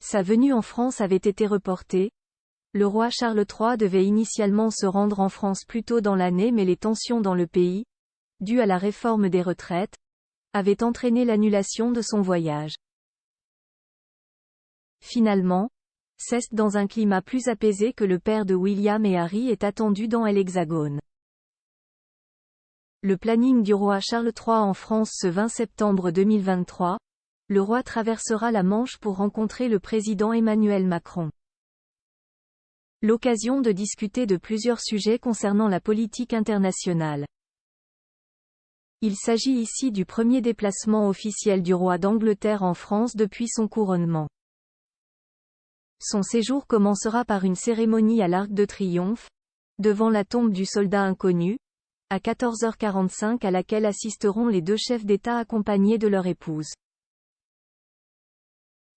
Sa venue en France avait été reportée. Le roi Charles III devait initialement se rendre en France plus tôt dans l'année, mais les tensions dans le pays, dues à la réforme des retraites, avaient entraîné l'annulation de son voyage. Finalement, c'est dans un climat plus apaisé que le père de William et Harry est attendu dans l'Hexagone. Le planning du roi Charles III en France ce 20 septembre 2023, le roi traversera la Manche pour rencontrer le président Emmanuel Macron. L'occasion de discuter de plusieurs sujets concernant la politique internationale. Il s'agit ici du premier déplacement officiel du roi d'Angleterre en France depuis son couronnement. Son séjour commencera par une cérémonie à l'Arc de Triomphe, devant la tombe du soldat inconnu, à 14h45 à laquelle assisteront les deux chefs d'État accompagnés de leur épouse.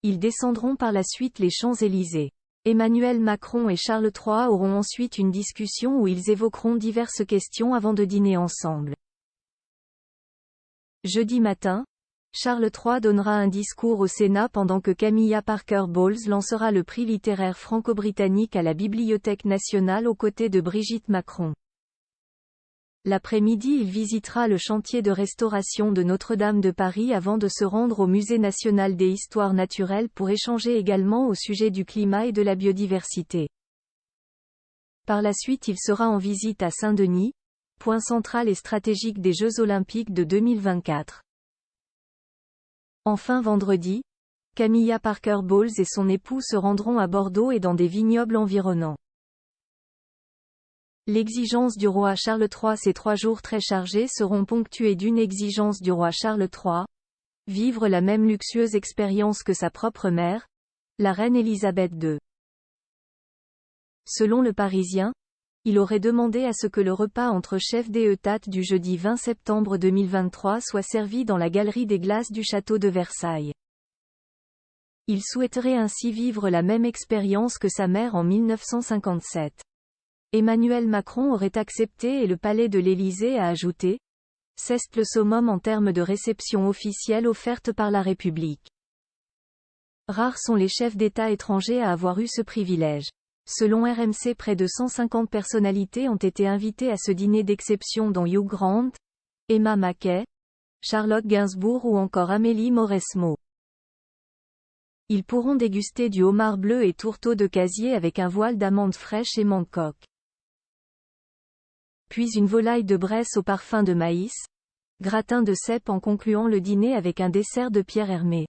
Ils descendront par la suite les Champs-Élysées. Emmanuel Macron et Charles III auront ensuite une discussion où ils évoqueront diverses questions avant de dîner ensemble. Jeudi matin, Charles III donnera un discours au Sénat pendant que Camilla Parker Bowles lancera le prix littéraire franco-britannique à la Bibliothèque nationale aux côtés de Brigitte Macron. L'après-midi, il visitera le chantier de restauration de Notre-Dame de Paris avant de se rendre au Musée national des histoires naturelles pour échanger également au sujet du climat et de la biodiversité. Par la suite, il sera en visite à Saint-Denis, point central et stratégique des Jeux Olympiques de 2024. Enfin vendredi, Camilla Parker Bowles et son époux se rendront à Bordeaux et dans des vignobles environnants. L'exigence du roi Charles III. Ces 3 jours très chargés seront ponctués d'une exigence du roi Charles III, vivre la même luxueuse expérience que sa propre mère, la reine Elisabeth II. Selon Le Parisien, il aurait demandé à ce que le repas entre chefs d'État du jeudi 20 septembre 2023 soit servi dans la galerie des glaces du château de Versailles. Il souhaiterait ainsi vivre la même expérience que sa mère en 1957. Emmanuel Macron aurait accepté et le palais de l'Élysée a ajouté « C'est le summum en termes de réception officielle offerte par la République ». Rares sont les chefs d'État étrangers à avoir eu ce privilège. Selon RMC, près de 150 personnalités ont été invitées à ce dîner d'exception dont Hugh Grant, Emma Mackey, Charlotte Gainsbourg ou encore Amélie Mauresmo. Ils pourront déguster du homard bleu et tourteau de casier avec un voile d'amandes fraîches et menthe coque. Puis une volaille de Bresse au parfum de maïs, gratin de cèpe en concluant le dîner avec un dessert de Pierre Hermé.